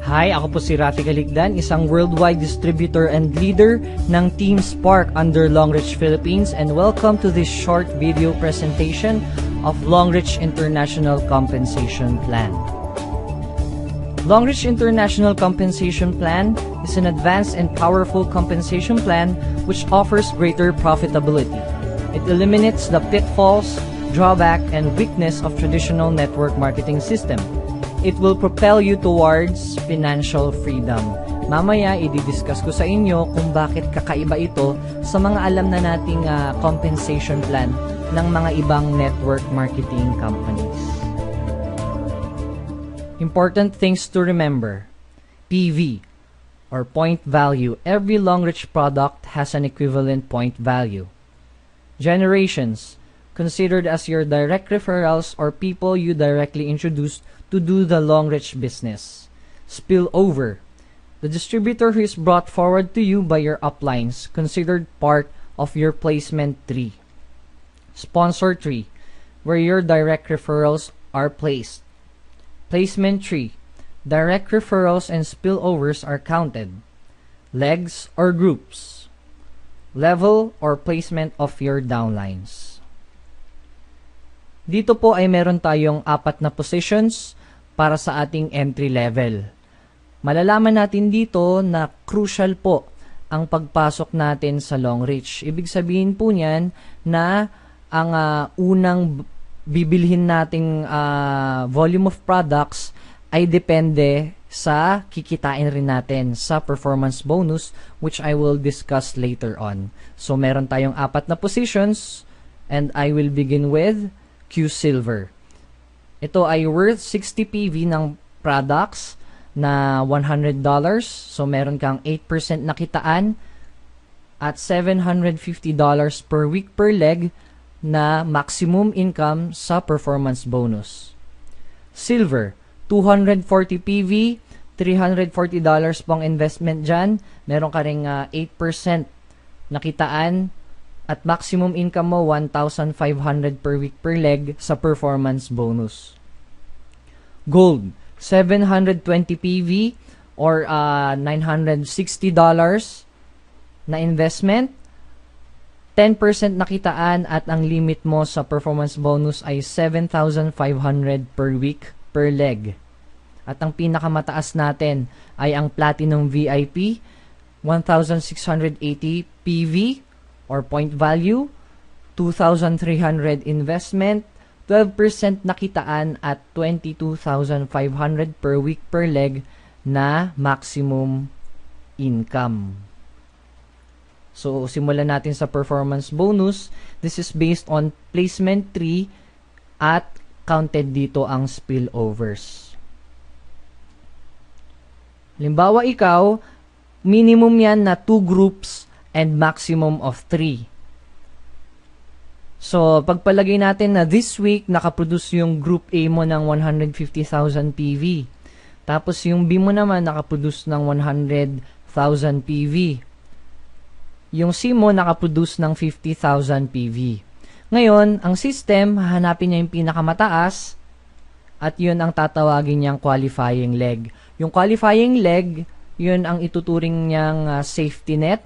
Hi, ako po si Rafi Galigdan, isang worldwide distributor and leader ng Team Spark under Longreach Philippines, and welcome to this short video presentation of Longreach International Compensation Plan. Longreach International Compensation Plan is an advanced and powerful compensation plan which offers greater profitability. It eliminates the pitfalls, drawback, and weakness of traditional network marketing system. It will propel you towards financial freedom. Mamaya, i-discuss ko sa inyo kung bakit kakaiba ito sa mga alam na nating compensation plan ng mga ibang network marketing companies. Important things to remember. PV, or point value. Every Longreach product has an equivalent point value. Generations, considered as your direct referrals or people you directly introduced to do the Longreach business. Spillover, the distributor who is brought forward to you by your uplines, considered part of your placement tree. Sponsor tree, where your direct referrals are placed. Placement tree, direct referrals and spillovers are counted. Legs or groups. Level or placement of your downlines. Dito po ay meron tayong 4 na positions para sa ating entry level. Malalaman natin dito na crucial po ang pagpasok natin sa Longreach. Ibig sabihin po niyan na ang unang bibilhin nating volume of products ay depende sa kikitain rin natin sa performance bonus, which I will discuss later on. So meron tayong 4 na positions, and I will begin with Q Silver. Ito ay worth 60 PV ng products na $100. So meron kang 8% nakitaan at $750 per week per leg na maximum income sa performance bonus. Silver, 240 PV, $340 pang investment dyan. Meron ka ring 8% nakitaan at maximum income mo 1,500 per week per leg sa performance bonus. Gold, 720 PV or $960 na investment. 10% nakitaan at ang limit mo sa performance bonus ay 7,500 per week per leg. At ang pinakamataas natin ay ang Platinum VIP, 1,680 PV or point value, 2,300 investment, 12% nakitaan at 22,500 per week per leg na maximum income. So, simulan natin sa performance bonus. This is based on placement tree at counted dito ang spillovers. Halimbawa ikaw, minimum yan na 2 groups and maximum of 3. So, pagpalagay natin na this week, nakaproduce yung group A mo ng 150,000 PV. Tapos yung B mo naman, nakaproduce ng 100,000 PV. Yung C mo, nakaproduce ng 50,000 PV. Ngayon, ang system, hahanapin niya yung pinakamataas at yun ang tatawagin niyang qualifying leg. Yung qualifying leg, yun ang ituturing niyang safety net.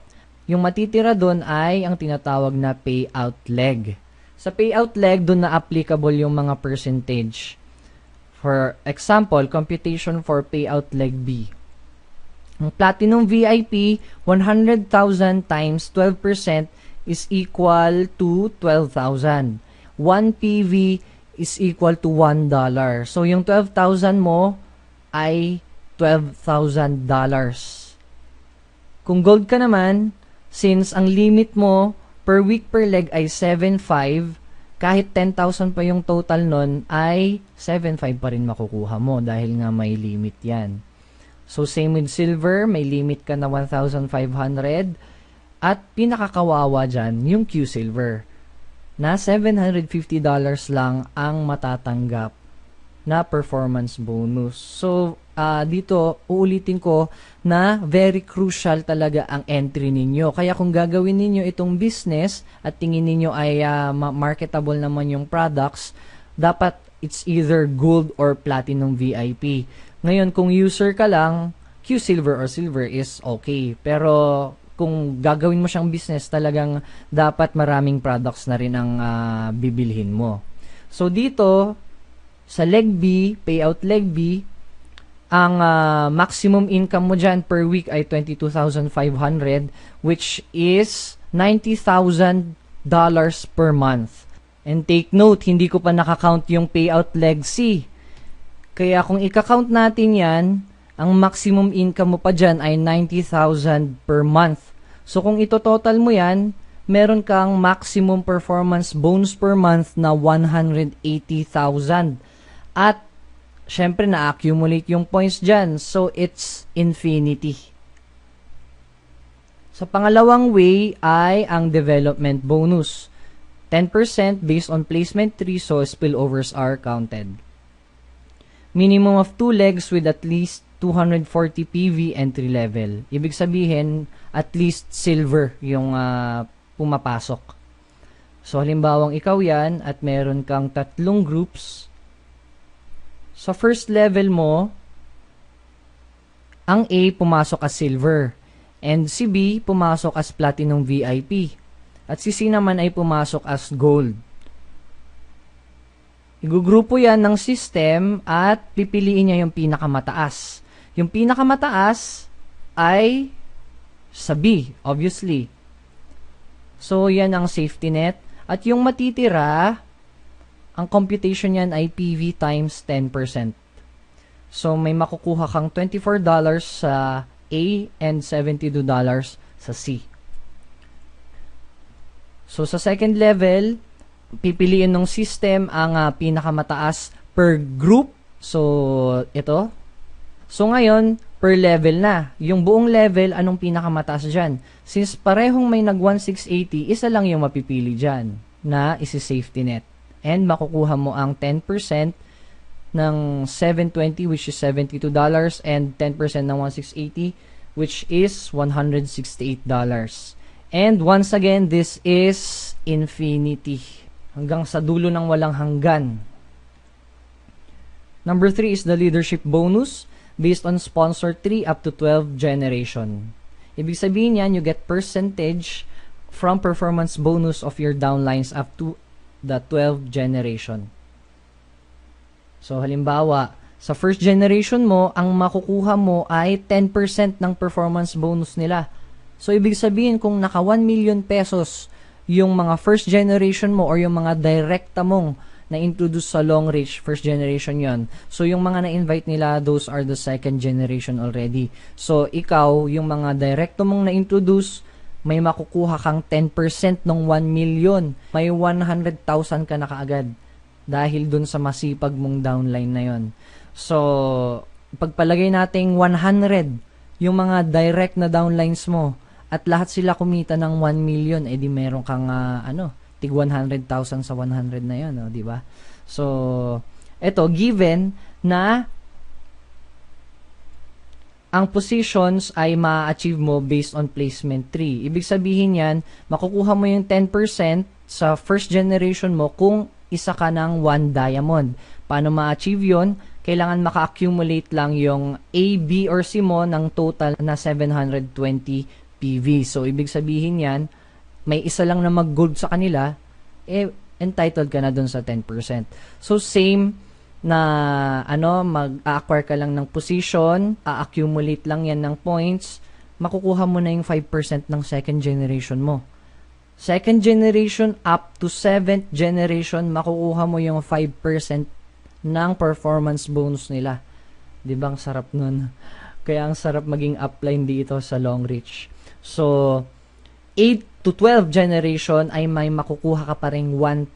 Yung matitira doon ay ang tinatawag na payout leg. Sa payout leg, doon na applicable yung mga percentage. For example, computation for payout leg B. Ang Platinum VIP, 100,000 times 12% is equal to 12,000. 1 PV is equal to $1. So, yung 12,000 mo ay $12,000. Kung gold ka naman, since ang limit mo per week per leg ay 7,500, kahit 10,000 pa yung total nun, ay 7,500 pa rin makukuha mo dahil nga may limit yan. So, same with silver, may limit ka na 1,500. At pinakakawawa dyan, yung Q Silver, na $750 lang ang matatanggap na performance bonus. So, dito, uulitin ko na very crucial talaga ang entry ninyo. Kaya kung gagawin ninyo itong business at tingin ninyo ay marketable naman yung products, dapat it's either gold or platinum VIP. Ngayon, kung user ka lang, Q Silver or Silver is okay. Pero kung gagawin mo siyang business, talagang dapat maraming products na rin ang bibilhin mo. So dito, sa leg B, payout leg B, ang maximum income mo dyan per week ay 22,500, which is $90,000 per month. And take note, hindi ko pa nakakount yung payout leg C. Kaya kung ika-count natin yan, ang maximum income mo pa dyan ay 90,000 per month. So kung ito total mo yan, meron kang maximum performance bonus per month na 180,000. At syempre na-accumulate yung points dyan. So it's infinity. Sa pangalawang way ay ang development bonus. 10% based on placement tree, so spillovers are counted. Minimum of 2 legs with at least 240 PV entry level. Ibig sabihin, at least silver yung pumapasok. So, halimbawang ikaw yan at meron kang 3 groups. Sa first level mo, ang A pumasok as silver and si B pumasok as platinum VIP at si C naman ay pumasok as gold. Igugrupo yan ng system at pipiliin niya yung pinakamataas. Yung pinakamataas ay sa B, obviously. So, yan ang safety net. At yung matitira, ang computation yan ay PV times 10%. So, may makukuha kang $24 sa A and $72 sa C. So, sa second level, pipiliin ng system ang pinakamataas per group. So, ito. So, ngayon, per level na. Yung buong level, anong pinakamataas dyan? Since parehong may nag-1680, isa lang yung mapipili dyan na isi-safety net. And makukuha mo ang 10% ng 720 which is $72 and 10% ng 1680 which is $168. And once again, this is infinity. Hanggang sa dulo ng walang hanggan. Number 3 is the leadership bonus based on sponsor tree up to 12 generation. Ibig sabihin yan, you get percentage from performance bonus of your downlines up to the 12 generation. So, halimbawa, sa first generation mo, ang makukuha mo ay 10% ng performance bonus nila. So, ibig sabihin, kung naka 1 million pesos yung mga first generation mo or yung mga direkta mong na-introduce sa long reach, first generation yon. So, yung mga na-invite nila, those are the second generation already. So, ikaw, yung mga direkto mong na-introduce, may makukuha kang 10% ng 1 million. May 100,000 ka na kaagad dahil dun sa masipag mong downline na yon. So, pagpalagay nating 100 yung mga direct na downlines mo at lahat sila kumita ng 1 million, edi meron kang tig 100,000 sa 100 na yun, no? Di ba? So, eto, given na ang positions ay ma-achieve mo based on placement tree. Ibig sabihin yan, makukuha mo yung 10% sa first generation mo kung isa ka ng 1 diamond. Paano ma-achieve yon? Kailangan maka-accumulate lang yung A, B, or C mo ng total na 720 PV. So, ibig sabihin yan, may isa lang na mag-gold sa kanila, entitled ka na dun sa 10%. So, same na, mag-acquire ka lang ng position, a-accumulate lang yan ng points, makukuha mo na yung 5% ng second generation mo. Second generation up to 7th generation, makukuha mo yung 5% ng performance bonus nila. Di ba ang sarap nun? Kaya ang sarap maging upline dito sa long reach. So, 8 to 12 generation ay may makukuha ka pa ring 1%.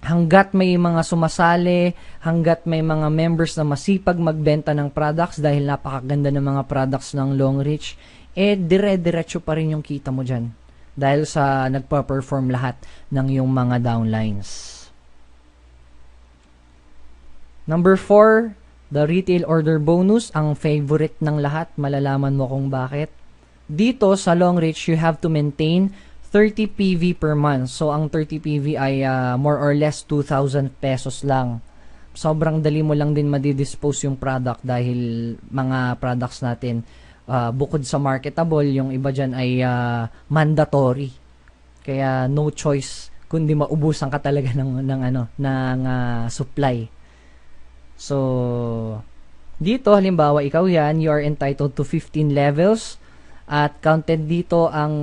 Hanggat may mga sumasali, hanggat may mga members na masipag magbenta ng products dahil napakaganda ng mga products ng long reach, dire-diretso pa rin yung kita mo dyan. Dahil sa nagpa-perform lahat ng yung mga downlines. Number 4, the retail order bonus, ang favorite ng lahat. Malalaman mo kung bakit. Dito sa long reach, you have to maintain 30 PV per month. So, ang 30 PV ay more or less 2,000 pesos lang. sobrang dali mo lang din madidispose yung product dahil mga products natin bukod sa marketable, yung iba dyan ay mandatory. Kaya no choice kundi maubusan ka talaga ng supply. So dito halimbawa ikaw yan, you are entitled to 15 levels at counted dito ang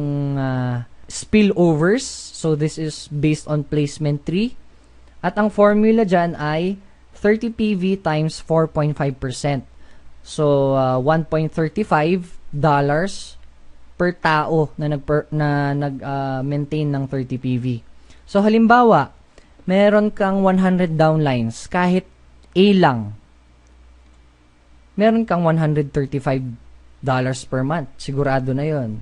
spillovers. So this is based on placement tree. At ang formula dyan ay 30 PV times 4.5%. So, $1.35 per tao na nag-maintain ng 30 PV. So, halimbawa, meron kang 100 downlines, kahit A lang, meron kang $135 per month. Sigurado na yon.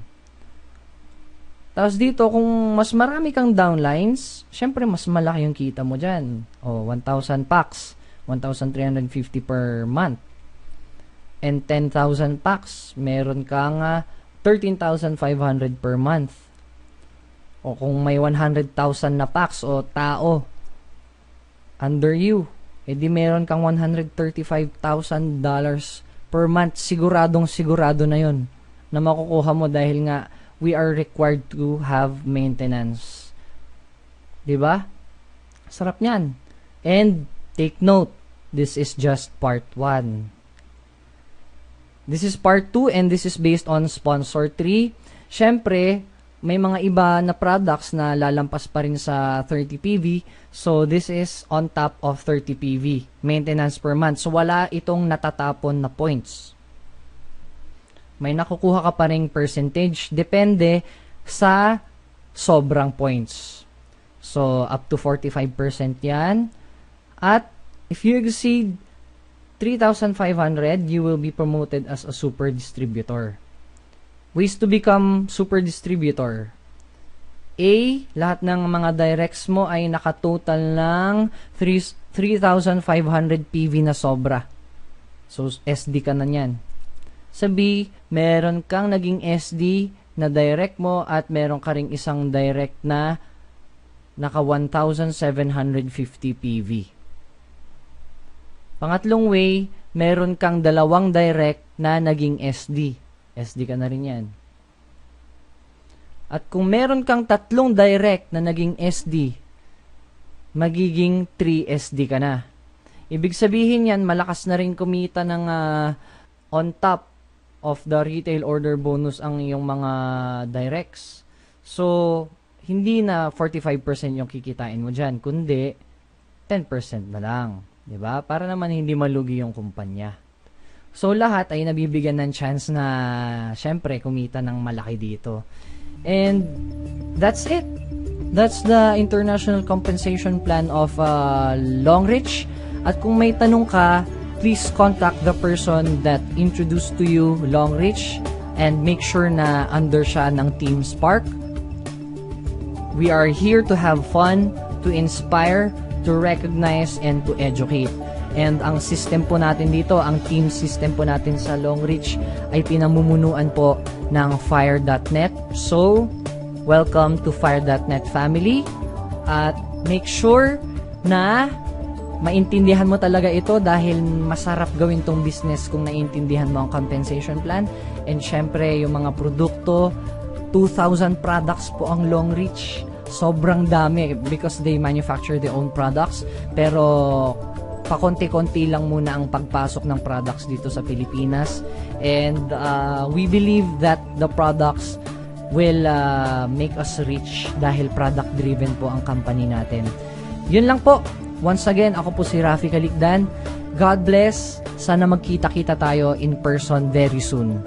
Tapos dito, kung mas marami kang downlines, syempre mas malaki yung kita mo dyan. 1,000 packs, 1,350 per month. And 10,000 packs, meron kang 13,500 per month. O kung may 100,000 na packs o tao under you, edi meron kang $135,000 per month. Siguradong sigurado na yun na makukuha mo dahil nga we are required to have maintenance. Diba? Sarap niyan. And take note, this is just part 1. This is part 2 and this is based on sponsor 3. Syempre, may mga iba na products na lalampas pa rin sa 30 PV. So, this is on top of 30 PV. Maintenance per month. So, wala itong natatapon na points. May nakukuha ka pa ring percentage. Depende sa sobrang points. So, up to 45% yan. At, if you exceed 3,500, you will be promoted as a super distributor. Ways to become super distributor. A, lahat ng mga directs mo ay nakatotal ng 3,500 PV na sobra. So, SD ka na yan. Sa B, meron kang naging SD na direct mo at meron ka ring isang direct na naka 1,750 PV. Pangatlong way, meron kang dalawang direct na naging SD. SD ka na rin yan. At kung meron kang tatlong direct na naging SD, magiging 3 SD ka na. Ibig sabihin yan, malakas na rin kumita ng on top of the retail order bonus ang iyong mga directs. So, hindi na 45% yung kikitain mo dyan, kundi 10% na lang. Diba? Para naman hindi malugi yung kumpanya. So, lahat ay nabibigyan ng chance na, syempre, kumita ng malaki dito. And, that's it. That's the international compensation plan of Longreach. At kung may tanong ka, please contact the person that introduced to you Longreach and make sure na under siya ng Team Spark. We are here to have fun, to inspire, to recognize, and to educate. And ang system po natin dito, ang team system po natin sa Longreach ay pinamumunuan po ng Fire.net. So, welcome to Fire.net family. At make sure na maintindihan mo talaga ito dahil masarap gawin tong business kung naiintindihan mo ang compensation plan. And syempre, yung mga produkto, 2,000 products po ang Longreach. Sobrang dami because they manufacture their own products. Pero pakonti-konti lang muna ang pagpasok ng products dito sa Pilipinas. And we believe that the products will make us rich dahil product-driven po ang company natin. Yun lang po. Once again, ako po si Rafi Kalikdan. God bless. Sana magkita-kita tayo in person very soon.